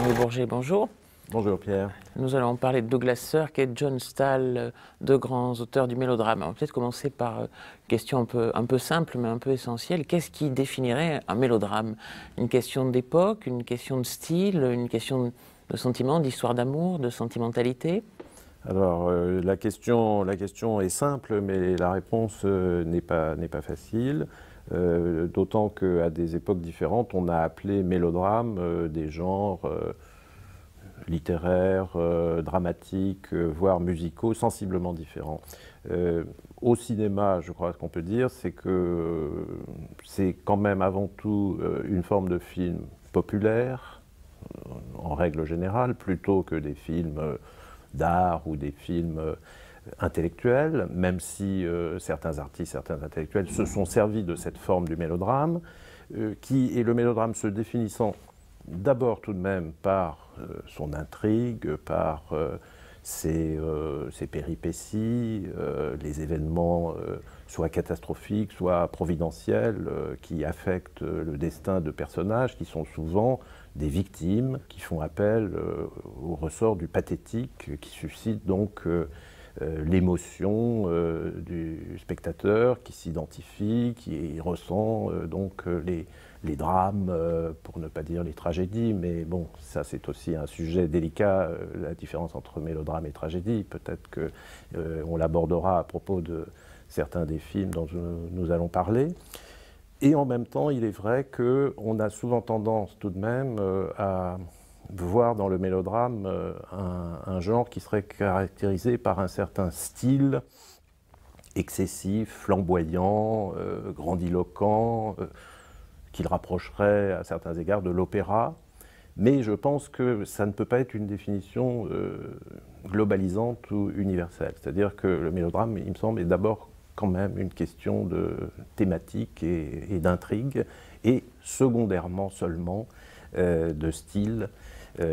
Henri Bourget, bonjour. Bonjour Pierre. Nous allons parler de Douglas Sirk et de John Stahl, deux grands auteurs du mélodrame. On va peut-être commencer par une question un peu simple mais un peu essentielle. Qu'est-ce qui définirait un mélodrame? Une question d'époque, une question de style, une question de sentiment, d'histoire d'amour, de sentimentalité? Alors la question est simple, mais la réponse n'est pas facile. D'autant qu'à des époques différentes, on a appelé mélodrame des genres littéraires, dramatiques, voire musicaux, sensiblement différents. Au cinéma, je crois qu'on peut dire, c'est que c'est quand même avant tout une forme de film populaire, en règle générale, plutôt que des films d'art ou des films intellectuels, même si certains artistes, certains intellectuels se sont servis de cette forme du mélodrame, qui est le mélodrame se définissant d'abord tout de même par son intrigue, par ses péripéties, les événements soit catastrophiques, soit providentiels, qui affectent le destin de personnages qui sont souvent des victimes, qui font appel au ressort du pathétique, qui suscite donc l'émotion du spectateur qui s'identifie, qui ressent donc les drames, pour ne pas dire les tragédies, mais bon, ça c'est aussi un sujet délicat, la différence entre mélodrame et tragédie. Peut-être qu'on l'abordera à propos de certains des films dont nous allons parler. Et en même temps, il est vrai qu'on a souvent tendance tout de même à voir dans le mélodrame un genre qui serait caractérisé par un certain style excessif, flamboyant, grandiloquent, qu'il rapprocherait à certains égards de l'opéra. Mais je pense que ça ne peut pas être une définition globalisante ou universelle. C'est-à-dire que le mélodrame, il me semble, est d'abord quand même une question de thématique et d'intrigue, et secondairement seulement de style,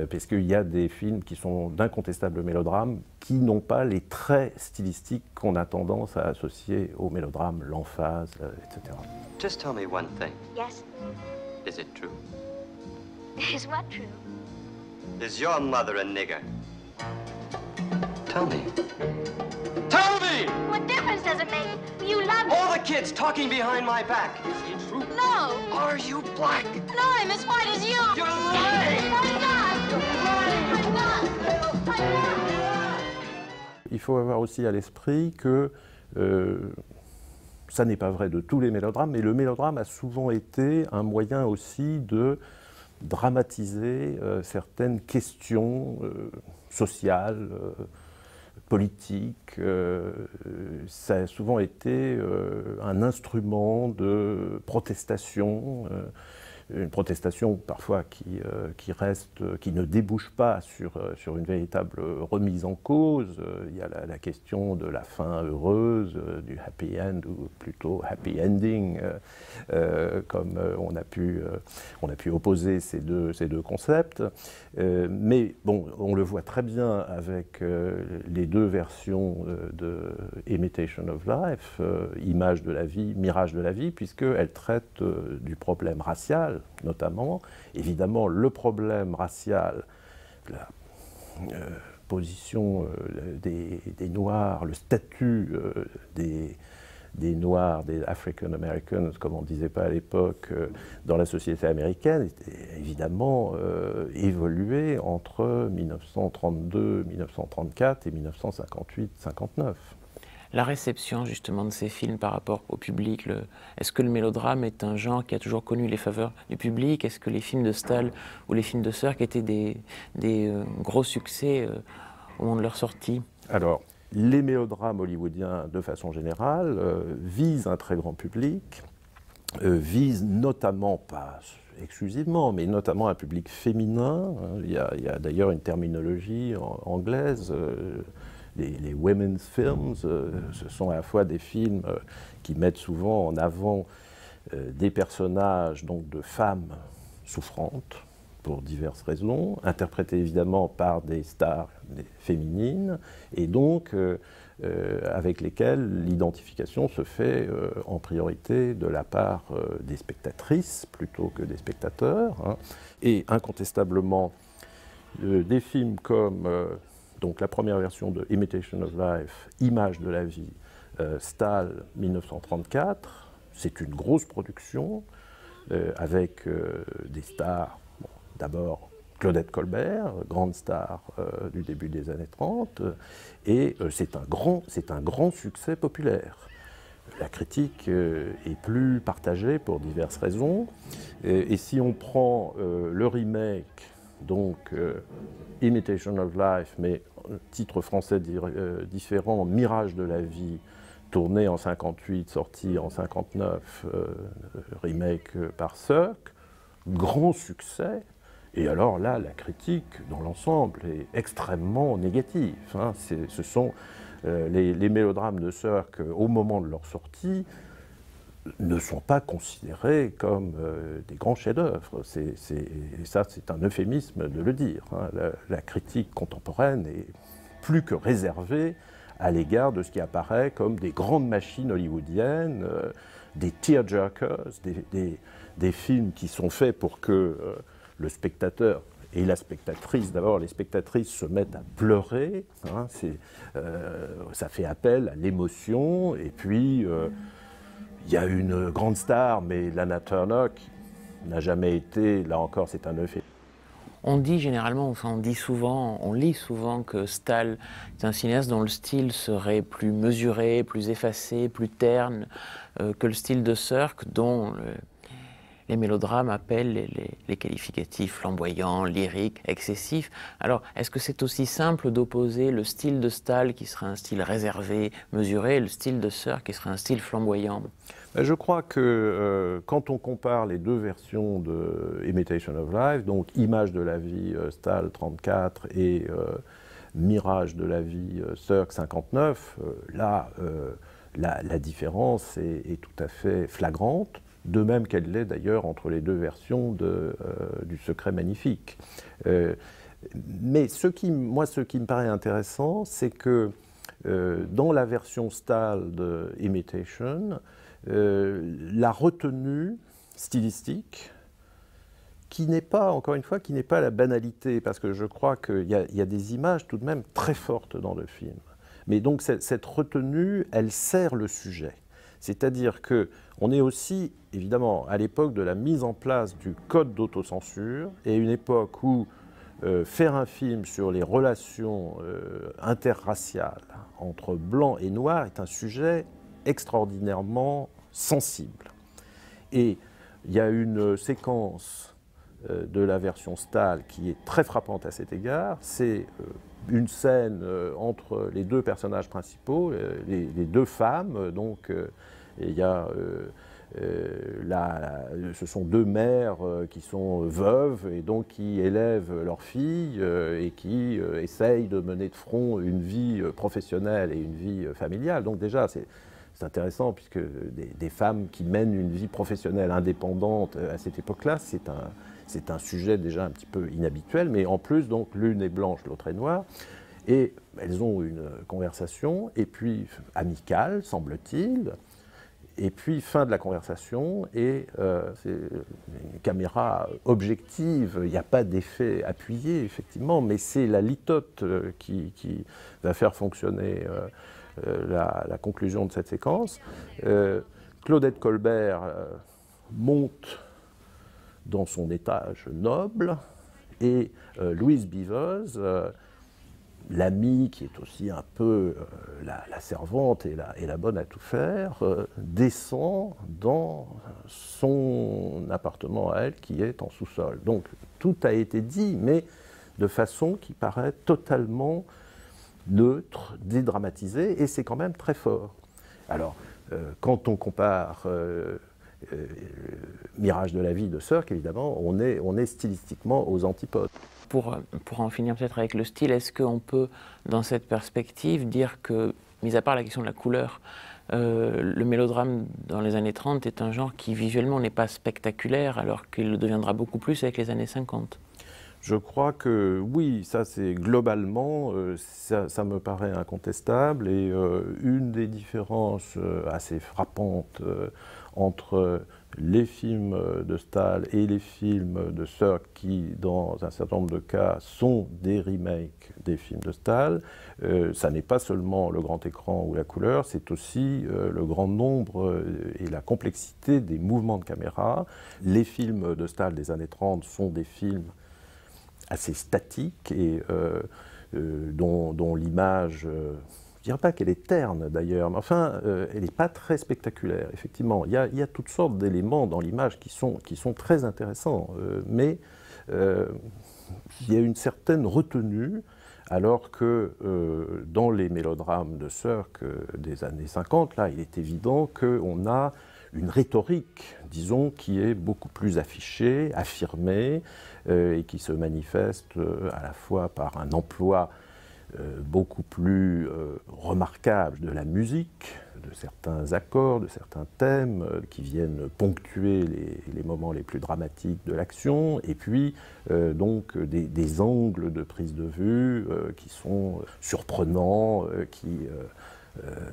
parce qu'il y a des films qui sont d'incontestables mélodrames qui n'ont pas les traits stylistiques qu'on a tendance à associer au mélodrame, l'emphase, etc. Just tell me one thing. Yes? Is it true? Is what true? Is your mother a nigger? Tell me. Tell me! What difference does it make? You love me. All the kids talking behind my back. Is it true? No! Are you black? No, I'm as white as you! You're lying! I'm not! I'm not! I'm not! Il faut avoir aussi à l'esprit que ça n'est pas vrai de tous les mélodrames, mais le mélodrame a souvent été un moyen aussi de dramatiser certaines questions sociales, politiques. Ça a souvent été un instrument de protestation, une protestation parfois qui reste, qui ne débouche pas sur une véritable remise en cause. Il y a la question de la fin heureuse, du happy end, ou plutôt happy ending, comme on a pu opposer ces deux concepts. Mais bon, on le voit très bien avec les deux versions de Imitation of Life, Image de la vie, Mirage de la vie, puisqu'elles traitent du problème racial, notamment. Évidemment, le problème racial, la position des Noirs, le statut des Noirs, des African Americans, comme on ne disait pas à l'époque, dans la société américaine, était évidemment évolué entre 1932, 1934 et 1958-59. La réception justement de ces films par rapport au public, est-ce que le mélodrame est un genre qui a toujours connu les faveurs du public? Est-ce que les films de Stahl ou les films de Sirk étaient des gros succès au moment de leur sortie? Alors, les mélodrames hollywoodiens, de façon générale, visent un très grand public, visent notamment, pas exclusivement, mais notamment un public féminin. Il y a d'ailleurs une terminologie anglaise. Les women's films, ce sont à la fois des films qui mettent souvent en avant des personnages donc de femmes souffrantes pour diverses raisons, interprétées évidemment par des stars féminines, et donc avec lesquelles l'identification se fait en priorité de la part des spectatrices plutôt que des spectateurs. Et incontestablement, des films comme donc la première version de Imitation of Life, Image de la vie, Stahl 1934, c'est une grosse production avec des stars, bon, d'abord Claudette Colbert, grande star du début des années 30, et c'est un grand succès populaire. La critique est plus partagée pour diverses raisons, et si on prend le remake, donc Imitation of Life, mais titre français différent, Mirage de la vie, tourné en 58, sorti en 59, remake par Sirk, grand succès. Et alors là, la critique, dans l'ensemble, est extrêmement négative. Hein. Ce sont les mélodrames de Sirk, au moment de leur sortie, ne sont pas considérés comme des grands chefs-d'œuvre. Et ça, c'est un euphémisme de le dire. Hein. La critique contemporaine est plus que réservée à l'égard de ce qui apparaît comme des grandes machines hollywoodiennes, des tearjerkers, des films qui sont faits pour que le spectateur et la spectatrice, d'abord les spectatrices se mettent à pleurer, hein, ça fait appel à l'émotion, et puis il y a une grande star, mais Lana Turner, qui n'a jamais été, là encore c'est un euphémisme. On dit généralement, on dit souvent, on lit souvent que Stahl est un cinéaste dont le style serait plus mesuré, plus effacé, plus terne que le style de Sirk, dont les mélodrames appellent les qualificatifs flamboyants, lyriques, excessifs. Alors, est-ce que c'est aussi simple d'opposer le style de Stahl, qui serait un style réservé, mesuré, et le style de Sirk, qui serait un style flamboyant? Je crois que quand on compare les deux versions de Imitation of Life, donc Image de la vie, Stahl 34, et Mirage de la vie, Sirk 59, là, la différence est tout à fait flagrante. De même qu'elle l'est d'ailleurs entre les deux versions du Secret magnifique. Mais ce qui me paraît intéressant, c'est que dans la version Stahl de Imitation, la retenue stylistique, qui n'est pas, encore une fois, qui n'est pas la banalité, parce que je crois qu'il y a des images tout de même très fortes dans le film. Mais donc cette retenue, elle sert le sujet. C'est-à-dire qu'on est aussi, évidemment, à l'époque de la mise en place du code d'autocensure, et une époque où faire un film sur les relations interraciales entre blancs et noirs est un sujet extraordinairement sensible. Et il y a une séquence de la version Stahl qui est très frappante à cet égard, c'est une scène entre les deux personnages principaux, les deux femmes, donc il y a ce sont deux mères qui sont veuves et donc qui élèvent leurs filles et qui essayent de mener de front une vie professionnelle et une vie familiale. Donc déjà, c'est intéressant puisque des femmes qui mènent une vie professionnelle indépendante à cette époque-là, c'est un sujet déjà un petit peu inhabituel, mais en plus, donc, l'une est blanche, l'autre est noire, et elles ont une conversation, et puis amicale, semble-t-il, et puis fin de la conversation, et c'est une caméra objective, il n'y a pas d'effet appuyé, effectivement, mais c'est la litote qui va faire fonctionner la conclusion de cette séquence. Claudette Colbert monte dans son étage noble, et Louise Beavers, l'amie qui est aussi un peu la servante et la bonne à tout faire, descend dans son appartement à elle qui est en sous-sol. Donc tout a été dit, mais de façon qui paraît totalement neutre, dédramatisée, et c'est quand même très fort. Alors, quand on compare Mirage de la vie de Sirk, évidemment, on est stylistiquement aux antipodes. Pour en finir peut-être avec le style, est-ce qu'on peut, dans cette perspective, dire que, mis à part la question de la couleur, le mélodrame dans les années 30 est un genre qui visuellement n'est pas spectaculaire, alors qu'il le deviendra beaucoup plus avec les années 50 ? Je crois que oui, ça c'est globalement, ça me paraît incontestable, et une des différences assez frappantes entre les films de Stahl et les films de Sirk qui, dans un certain nombre de cas, sont des remakes des films de Stahl. Ça n'est pas seulement le grand écran ou la couleur, c'est aussi le grand nombre et la complexité des mouvements de caméra. Les films de Stahl des années 30 sont des films assez statiques et dont l'image... je ne dirais pas qu'elle est terne d'ailleurs, mais enfin, elle n'est pas très spectaculaire, effectivement. Il y a toutes sortes d'éléments dans l'image qui sont très intéressants, mais il y a une certaine retenue, alors que dans les mélodrames de Sirk des années 50, là, il est évident qu'on a une rhétorique, disons, qui est beaucoup plus affichée, affirmée, et qui se manifeste à la fois par un emploi beaucoup plus remarquable de la musique, de certains accords, de certains thèmes qui viennent ponctuer les moments les plus dramatiques de l'action, et puis donc des angles de prise de vue qui sont surprenants, qui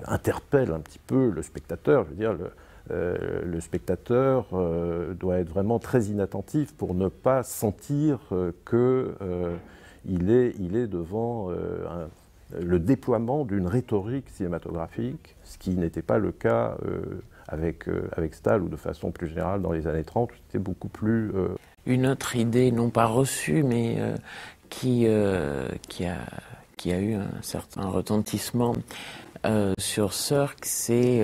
interpellent un petit peu le spectateur. Je veux dire, le spectateur doit être vraiment très inattentif pour ne pas sentir que il est devant le déploiement d'une rhétorique cinématographique, ce qui n'était pas le cas avec Stahl ou de façon plus générale dans les années 30, c'était beaucoup plus... Une autre idée, non pas reçue, mais qui a eu un certain retentissement sur Sirk, c'est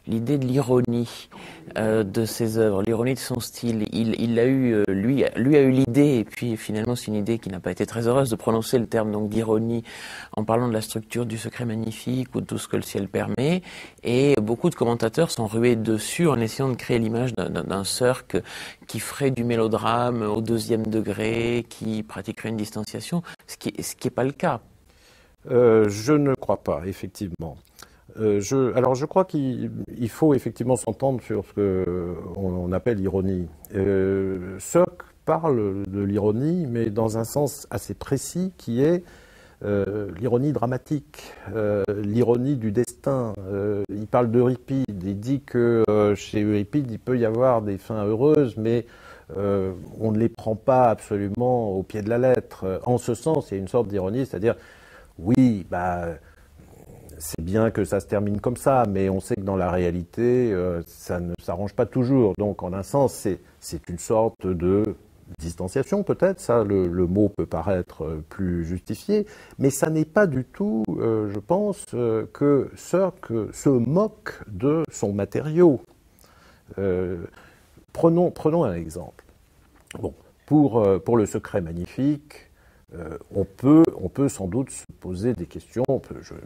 l'idée de l'ironie de ses œuvres, l'ironie de son style. Il a eu, lui a eu l'idée, et puis finalement c'est une idée qui n'a pas été très heureuse, de prononcer le terme donc d'ironie en parlant de la structure du Secret magnifique ou de Tout ce que le ciel permet. Et beaucoup de commentateurs sont rués dessus en essayant de créer l'image d'un Sirk qui ferait du mélodrame au deuxième degré, qui pratiquerait une distanciation, ce qui est pas le cas. Je ne crois pas, effectivement. Alors je crois qu'il faut effectivement s'entendre sur ce qu'on appelle l'ironie. Sirk parle de l'ironie, mais dans un sens assez précis qui est l'ironie dramatique, l'ironie du destin. Il parle d'Euripide, il dit que chez Euripide il peut y avoir des fins heureuses, mais on ne les prend pas absolument au pied de la lettre. En ce sens, il y a une sorte d'ironie, c'est-à-dire, oui, c'est bien que ça se termine comme ça, mais on sait que dans la réalité, ça ne s'arrange pas toujours. Donc, en un sens, c'est une sorte de distanciation, peut-être. Ça, le mot peut paraître plus justifié, mais ça n'est pas du tout, je pense, que Sirk se moque de son matériau. Prenons un exemple. Bon, pour le Secret magnifique, on peut sans doute se poser des questions,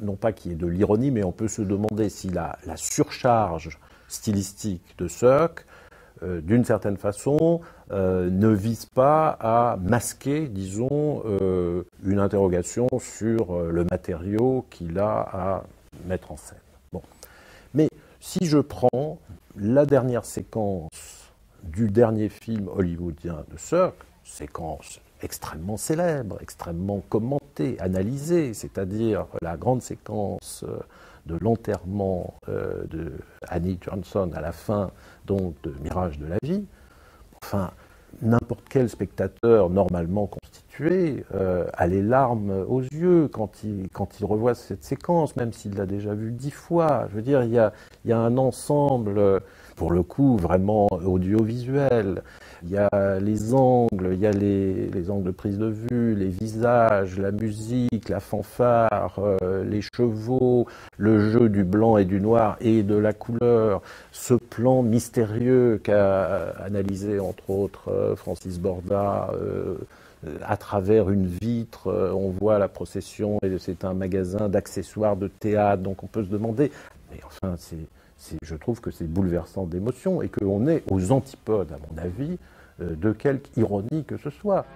non pas qu'il y ait de l'ironie, mais on peut se demander si la surcharge stylistique de Sirk, d'une certaine façon, ne vise pas à masquer, disons, une interrogation sur le matériau qu'il a à mettre en scène. Bon. Mais si je prends la dernière séquence du dernier film hollywoodien de Sirk, séquence extrêmement célèbre, extrêmement commentée, analysée, c'est-à-dire la grande séquence de l'enterrement de Annie Johnson à la fin donc de Mirage de la vie. Enfin, n'importe quel spectateur normalement constitué a les larmes aux yeux quand il revoit cette séquence, même s'il l'a déjà vue 10 fois. Je veux dire, il y a un ensemble, pour le coup, vraiment audiovisuel. Il y a les angles, il y a les angles de prise de vue, les visages, la musique, la fanfare, les chevaux, le jeu du blanc et du noir et de la couleur, ce plan mystérieux qu'a analysé entre autres Francis Borda à travers une vitre, on voit la procession et c'est un magasin d'accessoires de théâtre, donc on peut se demander, mais enfin je trouve que c'est bouleversant d'émotion et qu'on est aux antipodes, à mon avis, de quelque ironie que ce soit.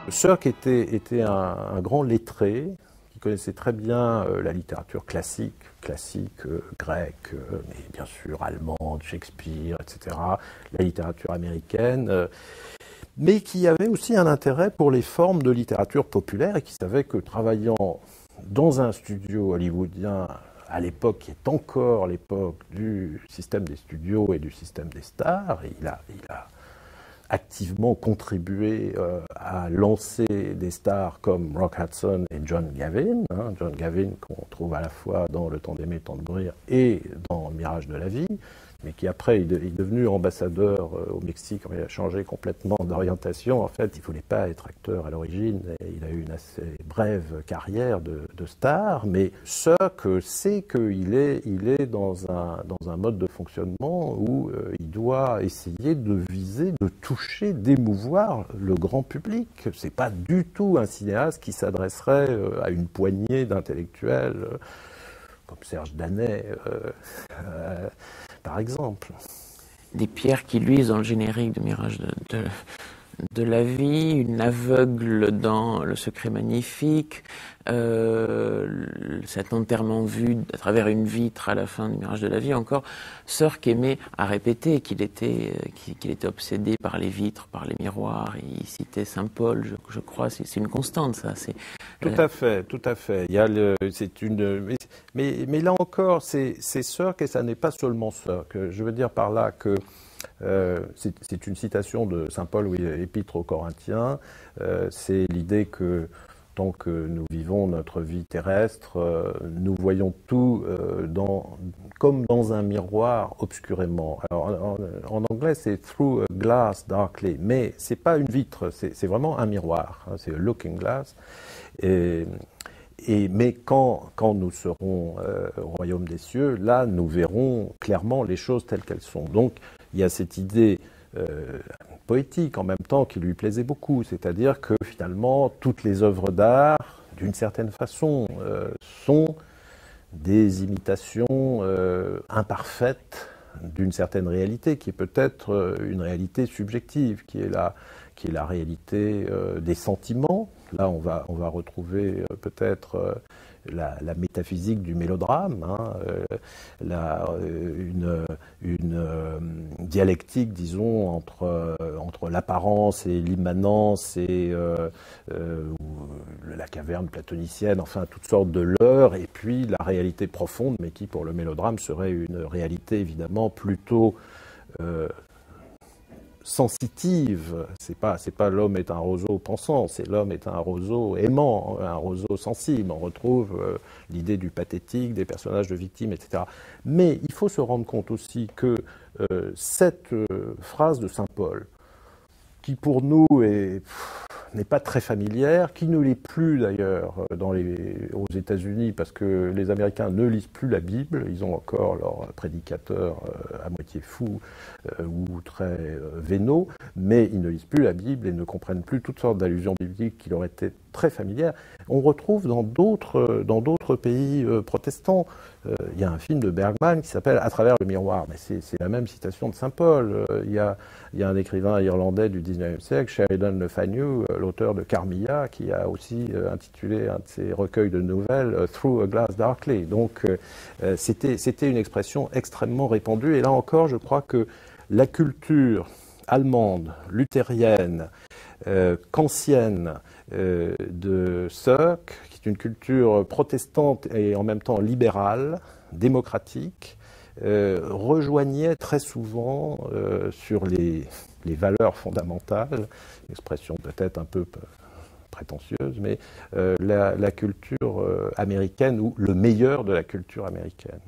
Sirk était un grand lettré qui connaissait très bien la littérature classique grecque, mais bien sûr allemande, Shakespeare, etc., la littérature américaine, mais qui avait aussi un intérêt pour les formes de littérature populaire et qui savait que travaillant dans un studio hollywoodien à l'époque qui est encore l'époque du système des studios et du système des stars, il a activement contribué à lancer des stars comme Rock Hudson et John Gavin. John Gavin qu'on trouve à la fois dans Le Temps d'aimer, Temps de mourir et dans Mirage de la vie, mais qui après est devenu ambassadeur au Mexique, il a changé complètement d'orientation. En fait, il ne voulait pas être acteur à l'origine, et il a eu une assez brève carrière de star, mais Sirk sait qu'il est dans un mode de fonctionnement où il doit essayer de viser, de toucher, d'émouvoir le grand public. Ce n'est pas du tout un cinéaste qui s'adresserait à une poignée d'intellectuels comme Serge Danet, par exemple. Des pierres qui luisent dans le générique de Mirage de la vie, une aveugle dans Le Secret magnifique, cet enterrement vu à travers une vitre à la fin du Mirage de la vie. Encore, Sirk aimait à répéter qu'il était obsédé par les vitres, par les miroirs. Il citait Saint Paul, je crois, c'est une constante, ça. Tout à fait, tout à fait. Mais là encore, c'est Sirk et ça n'est pas seulement Sirk. Je veux dire par là que c'est une citation de Saint Paul, oui, Épître aux Corinthiens. C'est l'idée que tant que nous vivons notre vie terrestre, nous voyons tout comme dans un miroir obscurément. Alors en anglais c'est through a glass darkly, mais c'est pas une vitre, c'est vraiment un miroir, c'est a looking glass. Mais quand nous serons au royaume des cieux, là nous verrons clairement les choses telles qu'elles sont. Donc il y a cette idée poétique en même temps qui lui plaisait beaucoup, c'est-à-dire que finalement toutes les œuvres d'art, d'une certaine façon, sont des imitations imparfaites d'une certaine réalité, qui est peut-être une réalité subjective, qui est la réalité des sentiments. Là, on va retrouver peut-être la métaphysique du mélodrame, une dialectique, disons, entre l'apparence et l'immanence et la caverne platonicienne, enfin toutes sortes de leurres, et puis la réalité profonde, mais qui pour le mélodrame serait une réalité évidemment plutôt sensitive. C'est pas l'homme est un roseau pensant, c'est l'homme est un roseau aimant, un roseau sensible. On retrouve l'idée du pathétique, des personnages de victimes, etc. Mais il faut se rendre compte aussi que cette phrase de Saint Paul, qui pour nous n'est pas très familière, qui ne l'est plus d'ailleurs aux États-Unis, parce que les Américains ne lisent plus la Bible, ils ont encore leurs prédicateurs à moitié fous ou très vénaux, mais ils ne lisent plus la Bible et ne comprennent plus toutes sortes d'allusions bibliques qui leur étaient très familières. On retrouve dans d'autres pays protestants. Il y a un film de Bergman qui s'appelle « À travers le miroir », mais c'est la même citation de Saint Paul. Il y a un écrivain irlandais du 19e siècle, Sheridan Le Fanu, l'auteur de Carmilla, qui a aussi intitulé un de ses recueils de nouvelles « Through a Glass Darkly ». Donc c'était une expression extrêmement répandue. Et là encore, je crois que la culture allemande, luthérienne, kantienne de Sirk, qui est une culture protestante et en même temps libérale, démocratique, rejoignait très souvent sur les valeurs fondamentales, expression peut-être un peu prétentieuse, mais la culture américaine ou le meilleur de la culture américaine.